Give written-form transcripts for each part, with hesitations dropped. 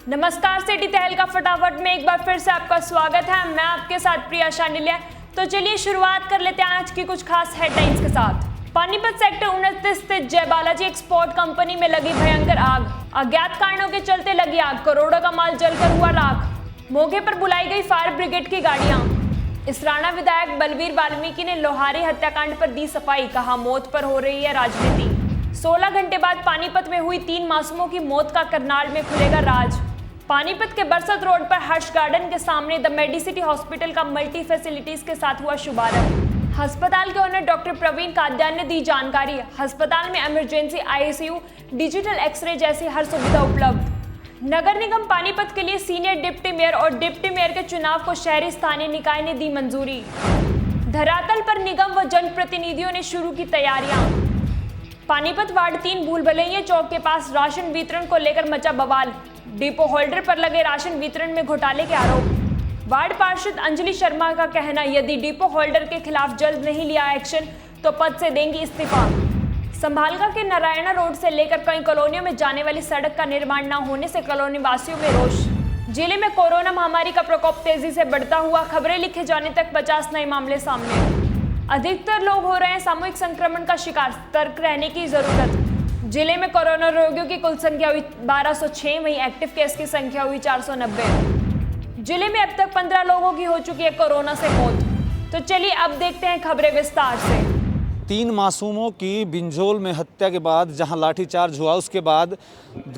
नमस्कार, सिटी तहलका फटाफट में एक बार फिर से आपका स्वागत है। मैं आपके साथ प्रिया शांडिल्य। तो चलिए शुरुआत कर लेते हैं आज की कुछ खास हेडलाइंस के साथ। पानीपत सेक्टर 29 स्थित जय बालाजी एक्सपोर्ट कंपनी में लगी भयंकर आग। अज्ञात कारणों के चलते लगी आग, करोड़ों का माल जलकर हुआ राख। मौके पर बुलाई गई फायर ब्रिगेड की गाड़ियां। इसराना विधायक बलवीर वाल्मीकि ने लोहारी हत्याकांड पर दी सफाई, कहा मौत पर हो रही है राजनीति। 16 घंटे बाद पानीपत में हुई 3 मासूमों की मौत का करनाल में खुलेगा राज। पानीपत के बरसत रोड पर हर्ष गार्डन के सामने द मेडिसिटी हॉस्पिटल का मल्टी फैसिलिटीज के साथ हुआ शुभारंभ। अस्पताल के ओनर डॉक्टर प्रवीण काद्यान ने दी जानकारी। अस्पताल में इमरजेंसी आईसीयू, डिजिटल एक्सरे जैसी हर सुविधा उपलब्ध। नगर निगम पानीपत के लिए सीनियर डिप्टी मेयर और डिप्टी मेयर के चुनाव को शहरी स्थानीय निकाय ने दी मंजूरी। धरातल पर निगम व जनप्रतिनिधियों ने शुरू की तैयारियां। पानीपत वार्ड 3 भूलभुलैया चौक के पास राशन वितरण को लेकर मचा बवाल। डिपो होल्डर पर लगे राशन वितरण में घोटाले के आरोप। वार्ड पार्षद अंजलि शर्मा का कहना, यदि डिपो होल्डर के खिलाफ जल्द नहीं लिया एक्शन तो पद से देंगी इस्तीफा। संभालगा के नारायणा रोड से लेकर कई कॉलोनियों में जाने वाली सड़क का निर्माण न होने से कॉलोनी वासियों में रोष। जिले में कोरोना महामारी का प्रकोप तेजी से बढ़ता हुआ, खबरें लिखे जाने तक 50 नए मामले सामने। अधिकतर लोग हो रहे हैं सामूहिक संक्रमण का शिकार, सतर्क रहने की जरूरत। जिले में कोरोना रोगियों की कुल संख्या हुई 1206, वहीं एक्टिव केस की संख्या हुई 490। जिले में अब तक 15 लोगों की हो चुकी है कोरोना से मौत। तो चलिए अब देखते हैं खबरें विस्तार से। 3 मासूमों की बिंजोल में हत्या के बाद जहां लाठीचार्ज हुआ, उसके बाद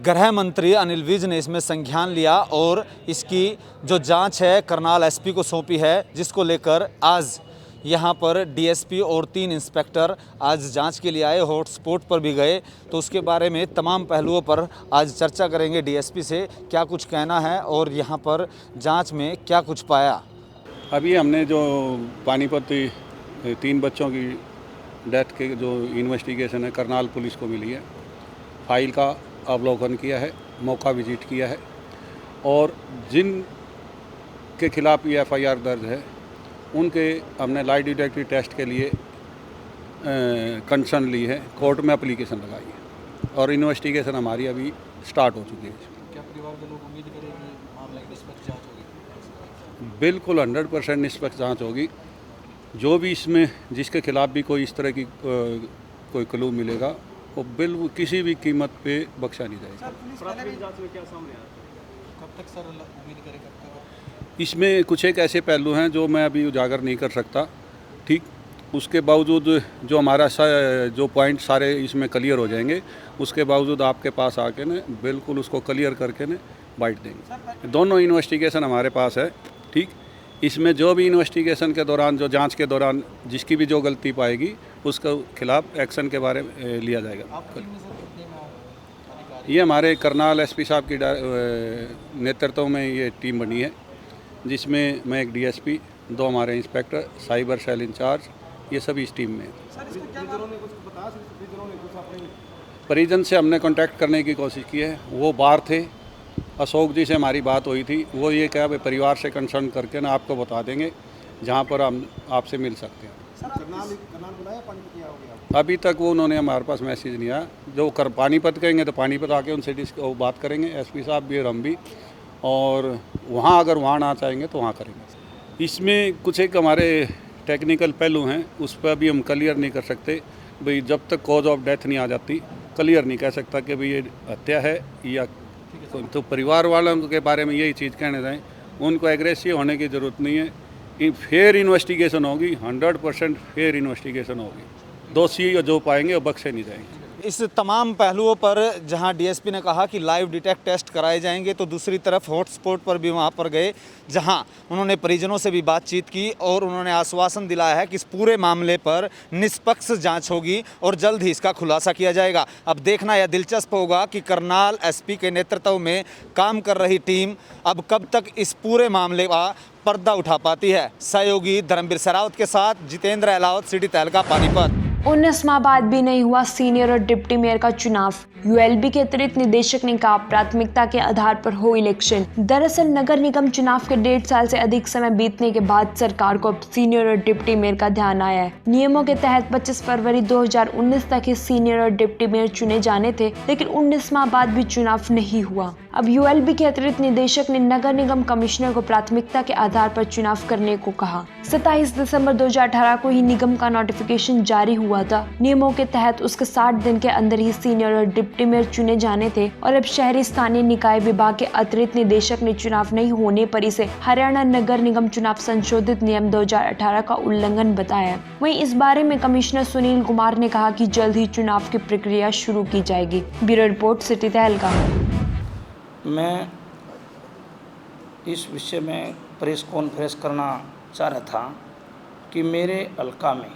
गृह मंत्री अनिल विज ने इसमें संज्ञान लिया और इसकी जो जांच है करनाल एसपी को सौंपी है, जिसको लेकर आज यहाँ पर डीएसपी और 3 इंस्पेक्टर आज जांच के लिए आए, हॉटस्पॉट पर भी गए। तो उसके बारे में तमाम पहलुओं पर आज चर्चा करेंगे डीएसपी से, क्या कुछ कहना है और यहाँ पर जांच में क्या कुछ पाया। अभी हमने जो पानीपत 3 बच्चों की डेथ के जो इन्वेस्टिगेशन है करनाल पुलिस को मिली है, फाइल का अवलोकन किया है, मौका विजिट किया है और जिन के खिलाफ ये एफआईआर दर्ज है उनके हमने लाई डिटेक्टिव टेस्ट के लिए कंसर्न ली है, कोर्ट में एप्लीकेशन लगाई है और इन्वेस्टिगेशन हमारी अभी स्टार्ट हो चुकी है। क्या परिवार के लोग उम्मीद करें कि मामले की निष्पक्ष जांच होगी? बिल्कुल 100% निष्पक्ष जांच होगी। जो भी इसमें जिसके खिलाफ भी कोई इस तरह की कोई क्लू मिलेगा वो बिल्कुल किसी भी कीमत पे बख्शा नहीं जाएगा। प्राथमिक जांच में क्या सामने आया? कब तक सर उम्मीद करें, कब तक? इसमें कुछ एक ऐसे पहलू हैं जो मैं अभी उजागर नहीं कर सकता, ठीक। उसके बावजूद जो हमारा जो पॉइंट सारे इसमें क्लियर हो जाएंगे, उसके बावजूद आपके पास आके न बिल्कुल उसको क्लियर करके न बाइट देंगे। दोनों इन्वेस्टिगेशन हमारे पास है, ठीक। इसमें जो भी इन्वेस्टिगेशन के दौरान, जो जांच के दौरान जिसकी भी जो गलती पाएगी उसके खिलाफ एक्शन के बारे में लिया जाएगा। ये हमारे करनाल एसपी साहब की नेतृत्व में ये टीम बनी है, जिसमें मैं एक डीएसपी, 2 हमारे इंस्पेक्टर, साइबर सेल इंचार्ज, ये सभी इस टीम में हैं। परिजन से हमने कांटेक्ट करने की कोशिश की है, वो बाहर थे। अशोक जी से हमारी बात हुई थी, वो ये कहा भाई परिवार से कंसर्न करके ना आपको बता देंगे जहाँ पर हम आपसे मिल सकते हैं। अभी तक वो उन्होंने हमारे पास मैसेज नहीं आया। जो पानीपत कहेंगे तो पानीपत आके उनसे बात करेंगे, एसपी साहब भी और हम भी, और वहाँ अगर वहाँ ना चाहेंगे तो वहाँ करेंगे। इसमें कुछ एक हमारे टेक्निकल पहलू हैं, उस पर अभी हम क्लियर नहीं कर सकते। भाई जब तक कॉज ऑफ डेथ नहीं आ जाती क्लियर नहीं कह सकता कि भाई ये हत्या है या तो परिवार वालों के बारे में यही चीज़ कहने जाएँ, उनको एग्रेसिव होने की ज़रूरत नहीं है। फेयर इन्वेस्टिगेशन होगी, 100% फेयर इन्वेस्टिगेशन होगी। दोषी जो पाएंगे वो बख्शे नहीं जाएंगे। इस तमाम पहलुओं पर जहां डीएसपी ने कहा कि लाइव डिटेक्ट टेस्ट कराए जाएंगे, तो दूसरी तरफ हॉटस्पॉट पर भी वहां पर गए, जहां उन्होंने परिजनों से भी बातचीत की और उन्होंने आश्वासन दिलाया है कि इस पूरे मामले पर निष्पक्ष जांच होगी और जल्द ही इसका खुलासा किया जाएगा। अब देखना यह दिलचस्प होगा कि करनाल एसपी के नेतृत्व में काम कर रही टीम अब कब तक इस पूरे मामले का पर्दा उठा पाती है। सहयोगी धर्मवीर सरावत के साथ जितेंद्र अहलावत, सिटी तहलका, पानीपत। 19 माह बाद भी नहीं हुआ सीनियर और डिप्टी मेयर का चुनाव। यूएलबी के अतिरिक्त निदेशक ने कहा प्राथमिकता के आधार पर हो इलेक्शन। दरअसल नगर निगम चुनाव के 1.5 साल से अधिक समय बीतने के बाद सरकार को अब सीनियर और डिप्टी मेयर का ध्यान आया है। नियमों के तहत 25 फरवरी 2019 तक ही सीनियर और डिप्टी मेयर चुने जाने थे, लेकिन 19 माह बाद भी चुनाव नहीं हुआ। अब यूएलबी के अतिरिक्त निदेशक ने नगर निगम कमिश्नर को प्राथमिकता के आधार पर चुनाव करने को कहा। 27 दिसंबर 2018 को ही निगम का नोटिफिकेशन जारी हुआ था। नियमों के तहत उसके 60 दिन के अंदर ही सीनियर और डिप्टी मेयर चुने जाने थे और अब शहरी स्थानीय निकाय विभाग के अतिरिक्त निदेशक ने चुनाव नहीं होने पर इसे हरियाणा नगर निगम चुनाव संशोधित नियम 2018 का उल्लंघन बताया। वहीं इस बारे में कमिश्नर सुनील कुमार ने कहा कि जल्द ही चुनाव की प्रक्रिया शुरू की जाएगी। ब्यूरो रिपोर्ट सिटी तहलका। मैं इस विषय में प्रेस कॉन्फ्रेंस करना चाह रहा था कि मेरे हल्का में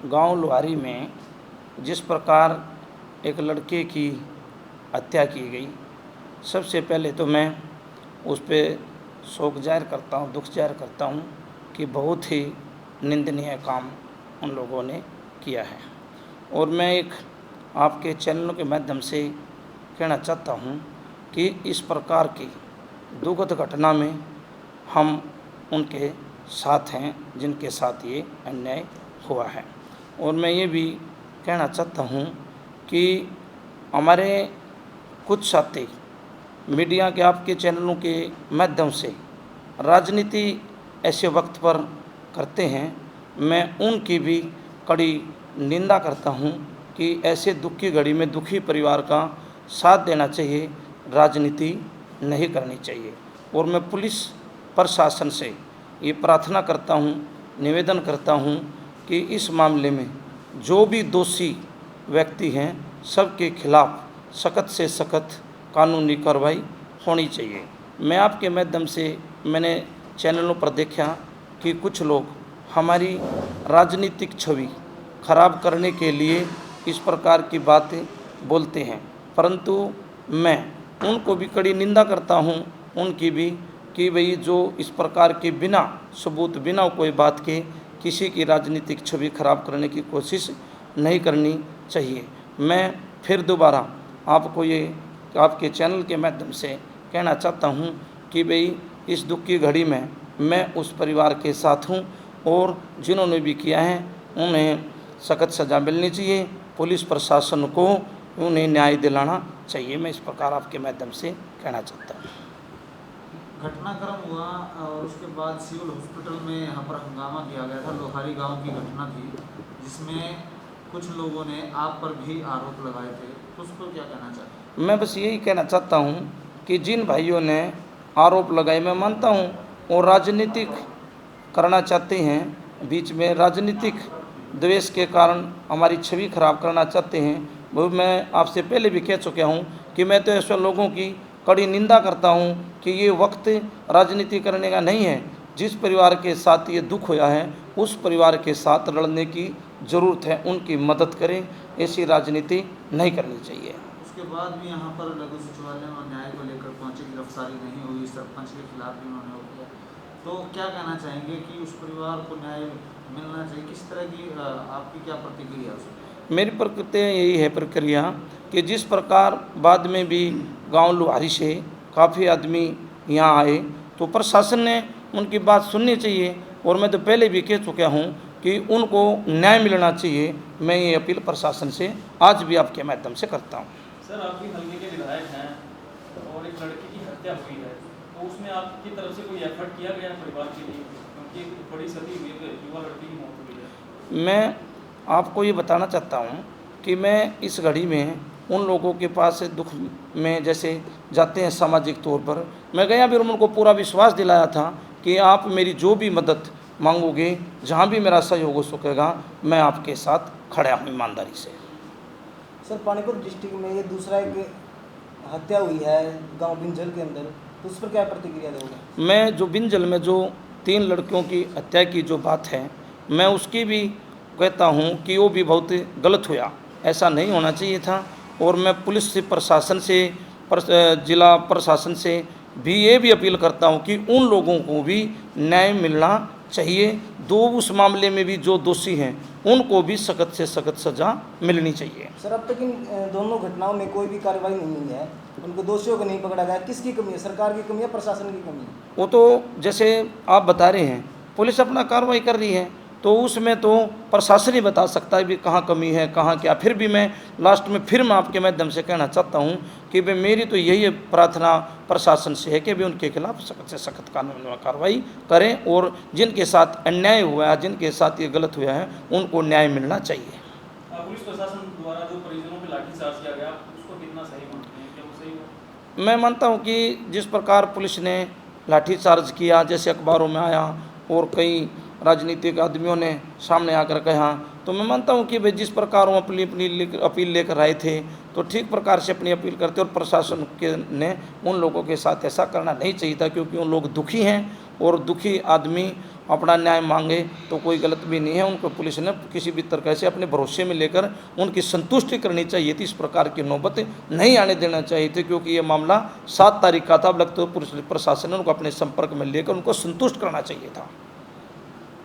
गांव लोहारी में जिस प्रकार एक लड़के की हत्या की गई, सबसे पहले तो मैं उस पर शोक जाहिर करता हूँ, दुख जाहिर करता हूँ कि बहुत ही निंदनीय काम उन लोगों ने किया है। और मैं एक आपके चैनलों के माध्यम से कहना चाहता हूँ कि इस प्रकार की दुखद घटना में हम उनके साथ हैं जिनके साथ ये अन्याय हुआ है। और मैं ये भी कहना चाहता हूँ कि हमारे कुछ साथी मीडिया के आपके चैनलों के माध्यम से राजनीति ऐसे वक्त पर करते हैं, मैं उनकी भी कड़ी निंदा करता हूँ कि ऐसे दुख की घड़ी में दुखी परिवार का साथ देना चाहिए, राजनीति नहीं करनी चाहिए। और मैं पुलिस प्रशासन से ये प्रार्थना करता हूँ, निवेदन करता हूँ कि इस मामले में जो भी दोषी व्यक्ति हैं सबके खिलाफ सख्त से सख्त कानूनी कार्रवाई होनी चाहिए। मैं आपके माध्यम से मैंने चैनलों पर देखा कि कुछ लोग हमारी राजनीतिक छवि खराब करने के लिए इस प्रकार की बातें बोलते हैं, परंतु मैं उनको भी कड़ी निंदा करता हूं, उनकी भी, कि भाई जो इस प्रकार के बिना सबूत बिना कोई बात के किसी की राजनीतिक छवि खराब करने की कोशिश नहीं करनी चाहिए। मैं फिर दोबारा आपको ये आपके चैनल के माध्यम से कहना चाहता हूं कि भाई इस दुख की घड़ी में मैं उस परिवार के साथ हूं और जिन्होंने भी किया है उन्हें सख्त सज़ा मिलनी चाहिए। पुलिस प्रशासन को उन्हें न्याय दिलाना चाहिए। मैं इस प्रकार आपके माध्यम से कहना चाहता हूँ। घटनाक्रम हुआ और उसके बाद सिविल हॉस्पिटल में यहाँ पर हंगामा किया गया था। लोहारी गांव की घटना थी जिसमें कुछ लोगों ने आप पर भी आरोप लगाए थे, तो उसको क्या कहना चाहते हैं? मैं बस यही कहना चाहता हूँ कि जिन भाइयों ने आरोप लगाए, मैं मानता हूँ वो राजनीतिक करना चाहते हैं, बीच में राजनीतिक द्वेष के कारण हमारी छवि खराब करना चाहते हैं। वो मैं आपसे पहले भी कह चुका हूँ कि मैं तो ऐसे लोगों की कड़ी निंदा करता हूँ कि ये वक्त राजनीति करने का नहीं है। जिस परिवार के साथ ये दुख हुआ है उस परिवार के साथ लड़ने की ज़रूरत है, उनकी मदद करें, ऐसी राजनीति नहीं करनी चाहिए। उसके बाद भी यहाँ पर लघु सचिवालय में न्याय को लेकर पहुँचे, गिरफ्तारी नहीं हुई, सरपंच के खिलाफ भी उन्होंने हो किया, तो क्या कहना चाहेंगे कि उस परिवार को न्याय मिलना चाहिए? किस तरह की आपकी क्या प्रतिक्रिया है? मेरी प्रक्रिया यही है प्रक्रिया कि जिस प्रकार बाद में भी गांव लोहारी से काफ़ी आदमी यहाँ आए तो प्रशासन ने उनकी बात सुननी चाहिए। और मैं तो पहले भी कह चुका हूँ कि उनको न्याय मिलना चाहिए। मैं ये अपील प्रशासन से आज भी आपके माध्यम से करता हूँ। सर, आपके हल्के के विधायक हैं और एक लड़की की हत्या हुई है, तो उसमें आपकी तरफ से कोई एफर्ट किया गया परिवार के लिए? क्योंकि बड़ी सती हुई है, युवा लड़की की मौत हुई है। मैं आपको ये बताना चाहता हूँ कि मैं इस घड़ी में उन लोगों के पास दुख में जैसे जाते हैं सामाजिक तौर पर, मैं गया भी और उनको पूरा विश्वास दिलाया था कि आप मेरी जो भी मदद मांगोगे, जहाँ भी मेरा सहयोग हो सकेगा, मैं आपके साथ खड़ा हूँ ईमानदारी से। सर, पानीपत डिस्ट्रिक्ट में ये दूसरा एक हत्या हुई है गांव बिंजल के अंदर, तो उस पर क्या प्रतिक्रिया दोगे? मैं जो बिंजल में जो 3 लड़कियों की हत्या की जो बात है, मैं उसकी भी कहता हूँ कि वो भी बहुत गलत हुआ, ऐसा नहीं होना चाहिए था। और मैं पुलिस से, प्रशासन से, जिला प्रशासन से भी ये भी अपील करता हूँ कि उन लोगों को भी न्याय मिलना चाहिए। उस मामले में भी जो दोषी हैं उनको भी सख्त से सख्त सज़ा मिलनी चाहिए। सर, अब तक इन दोनों घटनाओं में कोई भी कार्रवाई नहीं हुई है, उनको दोषियों को नहीं पकड़ा गया, किसकी कमी है? सरकार की कमी है, प्रशासन की कमी है? वो तो जैसे आप बता रहे हैं, पुलिस अपना कार्रवाई कर रही है तो उसमें तो प्रशासन ही बता सकता है भी कहाँ कमी है कहाँ क्या। फिर भी मैं लास्ट में फिर मैं आपके माध्यम से कहना चाहता हूँ कि भाई मेरी तो यही प्रार्थना प्रशासन से है कि भी उनके खिलाफ सख्त से सख्त कानूनी कार्रवाई करें और जिनके साथ अन्याय हुआ है जिनके साथ ये गलत हुआ है उनको न्याय मिलना चाहिए। पुलिस प्रशासन द्वारा जो परिजनों पे लाठीचार्ज किया गया उसको कितना सही मानते हैं, क्या वो सही हुआ? मैं मानता हूँ कि जिस प्रकार पुलिस ने लाठीचार्ज किया, जैसे अखबारों में आया और कई राजनीतिक आदमियों ने सामने आकर कहा, तो मैं मानता हूँ कि भाई जिस प्रकार वो अपनी अपील लेकर आए थे तो ठीक प्रकार से अपनी अपील करते और प्रशासन के ने उन लोगों के साथ ऐसा करना नहीं चाहिए था, क्योंकि उन लोग दुखी हैं और दुखी आदमी अपना न्याय मांगे तो कोई गलत भी नहीं है। उनको पुलिस ने किसी भी तरह से अपने भरोसे में लेकर उनकी संतुष्टि करनी चाहिए थी। इस प्रकार की नौबत नहीं आने देना चाहिए थे, क्योंकि ये मामला 7 तारीख का था। अब लगता है पुलिस प्रशासन ने उनको अपने संपर्क में लेकर उनको संतुष्ट करना चाहिए था।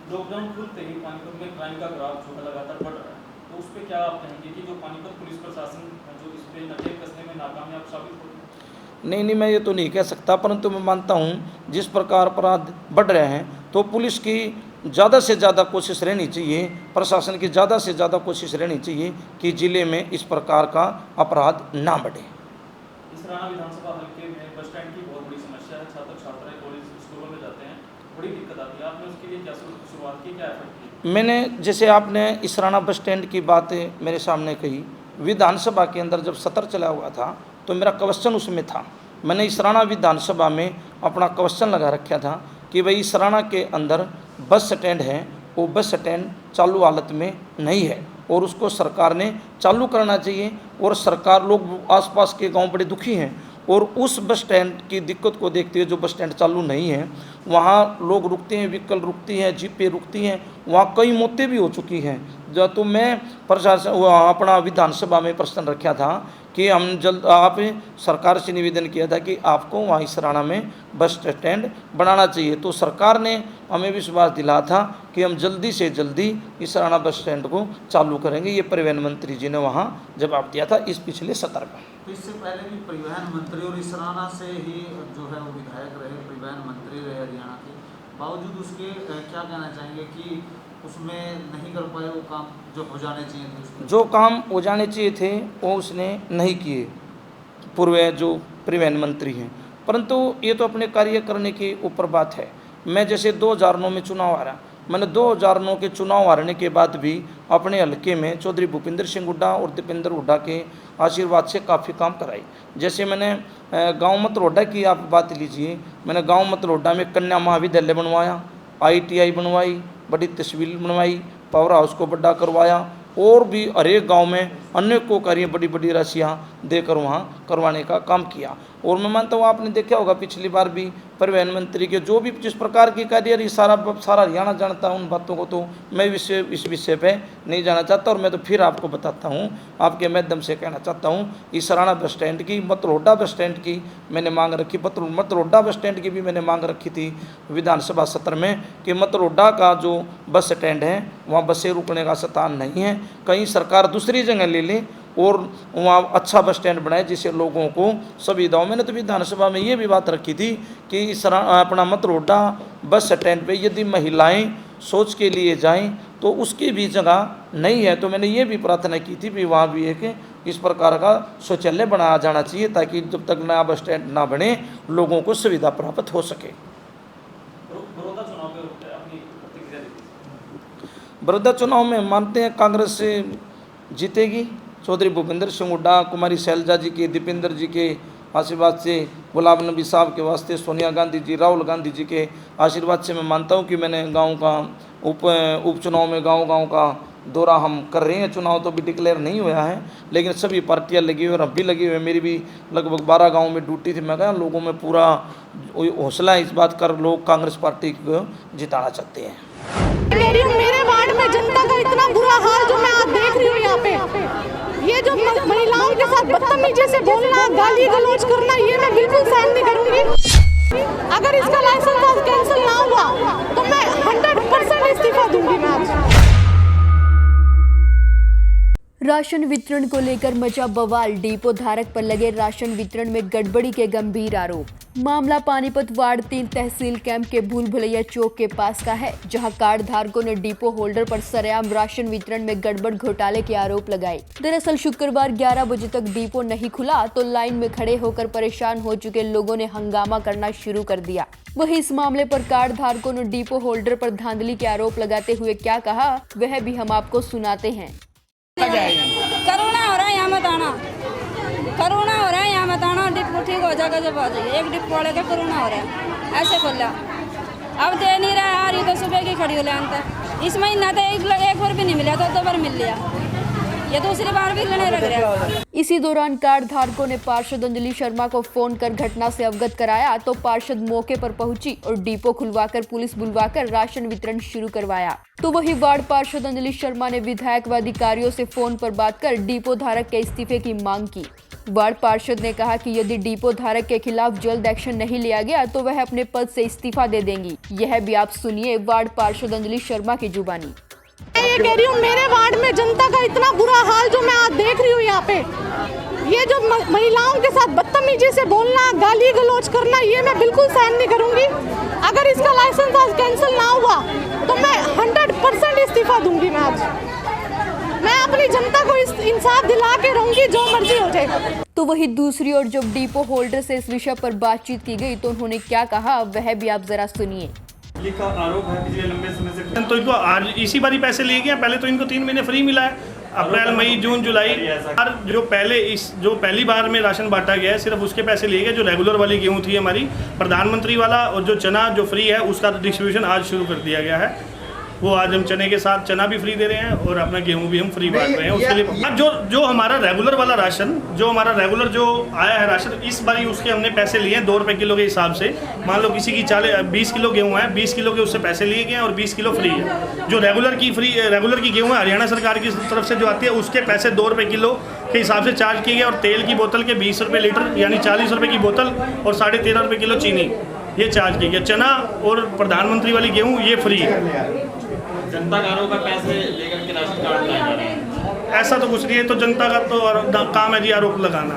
लॉकडाउन खुलते ही पानीपत में क्राइम का ग्राफ जो है लगातार बढ़ रहा है, तो उस पर क्या आप कहेंगे कि जो पानीपत पुलिस प्रशासन जो इस पर नकेल कसने में नाकामयाब साबित हो? नहीं, मैं ये तो नहीं कह सकता, परंतु मैं मानता हूँ जिस प्रकार अपराध बढ़ रहे हैं तो पुलिस की ज़्यादा से ज़्यादा कोशिश रहनी चाहिए, प्रशासन की ज़्यादा से ज़्यादा कोशिश रहनी चाहिए कि ज़िले में इस प्रकार का अपराध ना बढ़े। इस राणा विधानसभा हल्के में बस स्टैंड की बहुत बड़ी समस्या है। छात्र छात्राएं कॉलेज स्कूलों में जाते हैं, बड़ी दिक्कत आती है। आपने उसके लिए क्या शुरुआत की, क्या एफर्ट किए? मैंने जैसे आपने इस राणा बस स्टैंड की बात मेरे सामने कही, विधानसभा के अंदर जब सत्र चला हुआ था तो मेरा क्वेश्चन उसमें था। मैंने इस राणा विधानसभा में अपना क्वेश्चन लगा रखा था कि भाई इस राणा के अंदर बस स्टैंड है, वो बस स्टैंड चालू हालत में नहीं है और उसको सरकार ने चालू करना चाहिए। और सरकार, लोग आसपास के गांव बड़े दुखी हैं और उस बस स्टैंड की दिक्कत को देखते हुए जो बस स्टैंड चालू नहीं है वहाँ लोग रुकते हैं, व्हीकल रुकती हैं, जीपें रुकती हैं, वहाँ कई मौतें भी हो चुकी हैं। जो तो मैं प्रशासन अपना विधानसभा में प्रश्न रखा था कि हम जल्द आप सरकार से निवेदन किया था कि आपको वहाँ इस राणा में बस स्टैंड बनाना चाहिए। तो सरकार ने हमें विश्वास दिलाया था कि हम जल्दी से जल्दी इस राणा बस स्टैंड को चालू करेंगे। ये परिवहन मंत्री जी ने वहाँ जवाब दिया था इस पिछले सत्र में। तो इससे पहले भी परिवहन मंत्री और इस राणा से ही जो है वो विधायक रहे, परिवहन मंत्री रहे हरियाणा के, बावजूद उसके क्या कहना चाहेंगे कि उसमें नहीं कर पाए वो काम जो हो जाने चाहिए थे? जो काम हो जाने चाहिए थे वो उसने नहीं किए, पूर्व जो परिवहन मंत्री हैं। परंतु ये तो अपने कार्य करने के ऊपर बात है। मैं जैसे 2009 में चुनाव हारा, मैंने 2009 के चुनाव हारने के बाद भी अपने हल्के में चौधरी भूपिंदर सिंह हुड्डा और दीपेंद्र हुड्डा के आशीर्वाद से काफ़ी काम कराई। जैसे मैंने गांव मतरोडा की आप बात लीजिए, मैंने गांव मतरोडा में कन्या महाविद्यालय बनवाया, ITI बनवाई, बड़ी तस्वीर बनवाई, पावर हाउस को बड़ा करवाया और भी हर एक गाँव में अनेकों कार्य बड़ी बड़ी राशियाँ देकर वहाँ करवाने का काम किया। और मैं मानता हूँ आपने देखा होगा पिछली बार भी परिवहन मंत्री के जो भी जिस प्रकार की कार्य सारा हरियाणा जानता हूँ उन बातों को, तो मैं इस विषय पे नहीं जाना चाहता। और मैं तो फिर आपको बताता हूँ, आपके माध्यम से कहना चाहता हूँ, इस राणा बस स्टैंड की, मतरोडा बस स्टैंड की मैंने मांग रखी, मतरोडा बस स्टैंड की भी मैंने मांग रखी थी विधानसभा सत्र में कि मतरोडा का जो बस स्टैंड है वहाँ बसें रुकने का स्थान नहीं है, कहीं सरकार दूसरी जगह ले ले और वहाँ अच्छा बस स्टैंड बनाए जिससे लोगों को सुविधाओं। मैंने तो विधानसभा में ये भी बात रखी थी कि इस अपना मतरोडा बस स्टैंड पे यदि महिलाएं शौच के लिए जाएं तो उसकी भी जगह नहीं है। तो मैंने ये भी प्रार्थना की थी भी वहाँ भी एक इस प्रकार का शौचालय बनाया जाना चाहिए ताकि जब तक नया बस स्टैंड ना बने लोगों को सुविधा प्राप्त हो सके। बड़ौदा चुनाव में मानते हैं कांग्रेस से जीतेगी। चौधरी भूपिंदर सिंह हुड्डा, कुमारी शैलजा जी के, दीपेंद्र जी के आशीर्वाद से, गुलाब नबी साहब के वास्ते, सोनिया गांधी जी, राहुल गांधी जी के आशीर्वाद से मैं मानता हूं कि मैंने गांव का उपचुनाव में गांव का दौरा हम कर रहे हैं। चुनाव तो अभी डिक्लेयर नहीं हुआ है लेकिन सभी पार्टियां लगी हुई और हम भी लगे हुए। मेरी भी लगभग 12 गाँव में ड्यूटी थी। मैं कहा लोगों में पूरा हौसला इस बात कर लोग कांग्रेस पार्टी को जिताना चाहते हैं। मेरे वार्ड में जनता का इतना बुरा हाल जो मैं आज देख रही हूँ यहाँ पे, ये जो महिलाओं के साथ बदतमीजी से बोलना, गाली गलौज करना, ये मैं बिल्कुल सहन नहीं करूँगी। अगर इसका लाइसेंस आज कैंसिल ना हुआ तो मैं 100% इस्तीफा दूंगी। मैं राशन वितरण को लेकर मचा बवाल, डिपो धारक पर लगे राशन वितरण में गड़बड़ी के गंभीर आरोप। मामला पानीपत वार्ड 3 तहसील कैंप के भूल भुलैया चौक के पास का है, जहां कार्ड धारकों ने डिपो होल्डर पर सरेआम राशन वितरण में गड़बड़ घोटाले के आरोप लगाए। दरअसल शुक्रवार 11 बजे तक डिपो नहीं खुला तो लाइन में खड़े होकर परेशान हो चुके लोगों ने हंगामा करना शुरू कर दिया। वहीं इस मामले पर कार्ड धारकों ने डिपो होल्डर पर धांधली के आरोप लगाते हुए क्या कहा, वह भी हम आपको सुनाते हैं। कोरोना हो रहा है, यहाँ मत आना। कोरोना हो रहा है, यहाँ मत आना। डिपो ठीक हो जाएगा जब आ जाइए। एक डिपो वाले का कोरोना हो रहा है, ऐसे खोला। अब दे नहीं रहा है, तो सुबह की खड़ी हो लाइन तक। इस महीना तो एक बार भी नहीं मिला, तो 2 बार मिल लिया। ये दूसरी बार भी लेने लग रहा है। इसी दौरान कार्ड धारकों ने पार्षद अंजलि शर्मा को फोन कर घटना से अवगत कराया तो पार्षद मौके पर पहुंची और डिपो खुलवाकर पुलिस बुलवाकर राशन वितरण शुरू करवाया। तो वही वार्ड पार्षद अंजलि शर्मा ने विधायक व अधिकारियों से फोन पर बात कर डिपो धारक के इस्तीफे की मांग की। वार्ड पार्षद ने कहा कि यदि डिपो धारक के खिलाफ जल्द एक्शन नहीं लिया गया तो वह अपने पद से इस्तीफा दे देंगी। यह भी आप सुनिए वार्ड पार्षद अंजलि शर्मा की जुबानी। मैं ये कह रही हूँ, मेरे वार्ड में जनता का इतना बुरा हाल जो मैं आज देख रही हूँ यहाँ पे, ये जो महिलाओं के साथ बदतमीजी से बोलना, गाली गलौज करना, ये मैं बिल्कुल सहन नहीं करूँगी। अगर इसका लाइसेंस आज कैंसिल ना हुआ तो मैं 100% इस्तीफा दूंगी। मैं अपनी जनता को इंसाफ दिला के रहूंगी, जो मर्जी हो जाए। तो वही दूसरी ओर जब डिपो होल्डर से इस विषय पर बातचीत की गई तो उन्होंने क्या कहा, वह भी आप जरा सुनिए। का आरोप है पिछले लंबे समय से, तो इनको आज इसी बारी पैसे लिए गए। पहले तो इनको 3 महीने फ्री मिला है, अप्रैल मई जून जुलाई। और जो पहली बार में राशन बांटा गया है सिर्फ उसके पैसे लिए गए। जो रेगुलर वाली गेहूं थी हमारी प्रधानमंत्री वाला, और जो चना जो फ्री है उसका डिस्ट्रीब्यूशन आज शुरू कर दिया गया है। वो आज हम चने के साथ चना भी फ्री दे रहे हैं और अपना गेहूं भी हम फ्री बांट रहे हैं। उसके लिए जो हमारा रेगुलर वाला राशन, जो हमारा रेगुलर जो आया है राशन, इस बारी उसके हमने पैसे लिए हैं 2 रुपये किलो के हिसाब से। मान लो किसी की 20 किलो गेहूं है, 20 किलो के उससे पैसे लिए गए हैं और 20 किलो फ्री है। जो रेगुलर की गेहूं है हरियाणा सरकार की तरफ से जो आती है उसके पैसे 2 रुपये किलो के हिसाब से चार्ज किए गए। और तेल की बोतल के 20 रुपये लीटर यानी 40 रुपये की बोतल और 13.5 रुपये किलो चीनी ये चार्ज किए गए। चना और प्रधानमंत्री वाली गेहूँ ये फ्री है। जनता का पैसे लेकर के राशन कार्ड लाए जा रहे हैं, ऐसा तो कुछ नहीं है। तो जनता का तो काम है जी आरोप लगाना।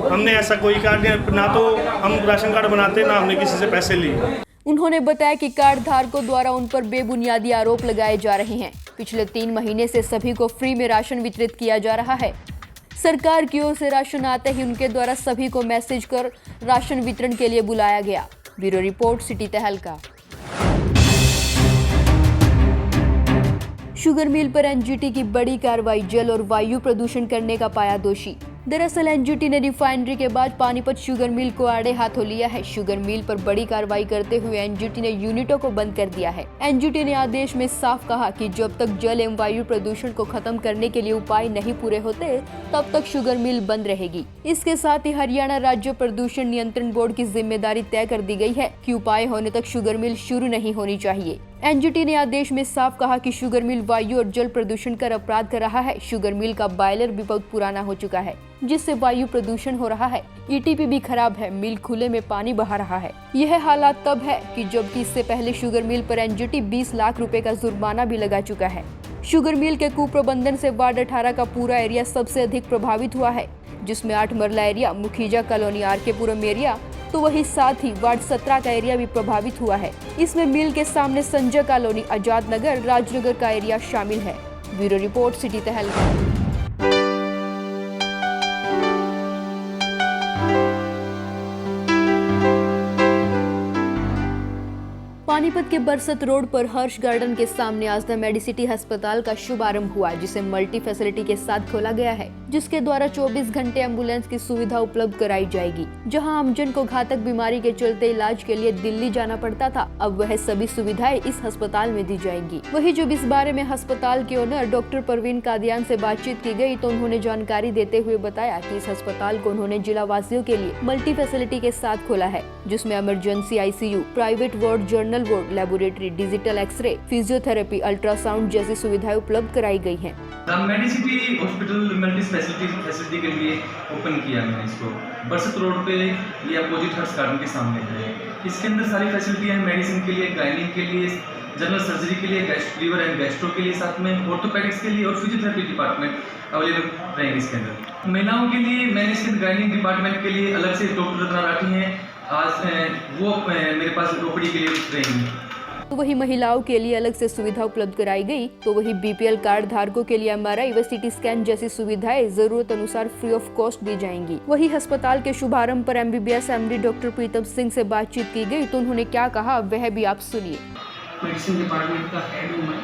हमने ऐसा कोई कार्ड ना तो हम राशन कार्ड बनाते, ना हमने किसी से पैसे लिए। उन्होंने बताया कि कार्ड धारकों द्वारा उन पर बेबुनियादी आरोप लगाए जा रहे हैं। पिछले 3 महीने से सभी को फ्री में राशन वितरित किया जा रहा है। सरकार की ओर से राशन आते ही उनके द्वारा सभी को मैसेज कर राशन वितरण के लिए बुलाया गया। ब्यूरो रिपोर्ट, सिटी तहलका। शुगर मिल पर एनजीटी की बड़ी कार्रवाई, जल और वायु प्रदूषण करने का पाया दोषी। दरअसल एनजीटी ने रिफाइनरी के बाद पानीपत शुगर मिल को आड़े हाथों लिया है। शुगर मिल पर बड़ी कार्रवाई करते हुए एनजीटी ने यूनिटों को बंद कर दिया है। एनजीटी ने आदेश में साफ कहा कि जब तक जल एवं वायु प्रदूषण को खत्म करने के लिए उपाय नहीं पूरे होते तब तक शुगर मिल बंद रहेगी। इसके साथ ही हरियाणा राज्य प्रदूषण नियंत्रण बोर्ड की जिम्मेदारी तय कर दी गई है कि उपाय होने तक शुगर मिल शुरू नहीं होनी चाहिए। एनजीटी ने आदेश में साफ कहा कि शुगर मिल वायु और जल प्रदूषण कर अपराध कर रहा है। शुगर मिल का बॉयलर भी बहुत पुराना हो चुका है जिससे वायु प्रदूषण हो रहा है। ईटीपी भी खराब है, मिल खुले में पानी बहा रहा है। यह हालात तब है कि जबकि इससे पहले शुगर मिल पर एनजीटी 20 लाख रुपए का जुर्माना भी लगा चुका है। शुगर मिल के कुप्रबंधन से वार्ड 18 का पूरा एरिया सबसे अधिक प्रभावित हुआ है, जिसमें 8 मरला area, Mukhija colony, RK Puram area, तो वही साथ ही वार्ड 17 का एरिया भी प्रभावित हुआ है। इसमें मिल के सामने संजय कॉलोनी, आजाद नगर, राजनगर का एरिया शामिल है। ब्यूरो रिपोर्ट, सिटी तहलका। पानीपत के बरसत रोड पर हर्ष गार्डन के सामने आज द मेडिसिटी अस्पताल का शुभारंभ हुआ, जिसे मल्टी फैसिलिटी के साथ खोला गया है, जिसके द्वारा 24 घंटे एम्बुलेंस की सुविधा उपलब्ध कराई जाएगी। जहां आमजन को घातक बीमारी के चलते इलाज के लिए दिल्ली जाना पड़ता था, अब वह सभी सुविधाएं इस अस्पताल में दी जाएंगी। वही जब इस बारे में अस्पताल के ओनर डॉक्टर परवीन कादियान से बातचीत की गई तो उन्होंने जानकारी देते हुए बताया कि इस अस्पताल को उन्होंने जिला वासियों के लिए मल्टी फैसिलिटी के साथ खोला है, जिसमें emergency ICU, private ward, general ward, laboratory, digital x-ray, physiotherapy, ultrasound जैसी सुविधाएं उपलब्ध कराई गई हैं। मेडिसिटी हॉस्पिटल मल्टी फैसिलिटी के लिए ओपन किया मैंने इसको बरसत रोड पे, ये अपोजिट हर्ष गार्डन के सामने है। इसके अंदर सारी फैसिलिटी है, मेडिसिन के लिए, गायनिंग के लिए, जनरल सर्जरी के लिए, लीवर एंड गैस्ट्रो के लिए, साथ में ऑर्थोपेडिक्स के लिए और फिजियोथेरेपी डिपार्टमेंट अवेलेबल रहेंगे इसके अंदर। महिलाओं के लिए मैनेजमेंट गाइनिंग डिपार्टमेंट के लिए अलग से डॉक्टर रत्ना राठी हैं, आज वो मेरे पास ओपीडी के लिए रहेंगी। तो वही महिलाओं के लिए अलग से सुविधा उपलब्ध कराई गई। तो वही बीपीएल कार्ड धारकों के लिए एमआरआई व सीटी स्कैन जैसी सुविधाएं जरूरत अनुसार फ्री ऑफ कॉस्ट दी जाएंगी। वही अस्पताल के शुभारंभ पर MBBS MD doctor Pritam Singh से बातचीत की गई, तो उन्होंने क्या कहा वह भी आप सुनिए। मेडिसिन डिपार्टमेंट का हेड हूँ मैं,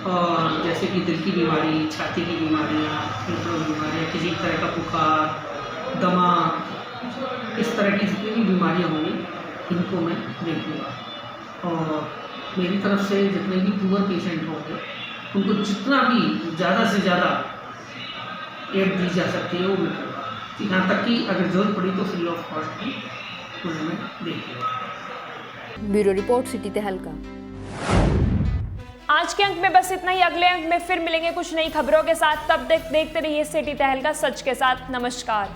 और जैसे कि दिल की बीमारी, छाती की बीमारियाँ, फेफड़ों की बीमारियाँ, किसी तरह का बुखार, दमा, इस तरह की जितनी भी बीमारियाँ होंगी इनको मैं देखूँगा। और मेरी तरफ से जितने भी पुअर पेशेंट होंगे उनको जितना भी ज़्यादा से ज़्यादा एड दी जा सकती है वो मैं करूँगा। यहाँ तक कि अगर जरूरत पड़ी तो फ्री ऑफ कॉस्ट भी उन्हें मैं देखूँगा। ब्यूरो रिपोर्ट, सिटी तहलका। आज के अंक में बस इतना ही। अगले अंक में फिर मिलेंगे कुछ नई खबरों के साथ। तब तक देखते रहिए सिटी तहलका, सच के साथ। नमस्कार।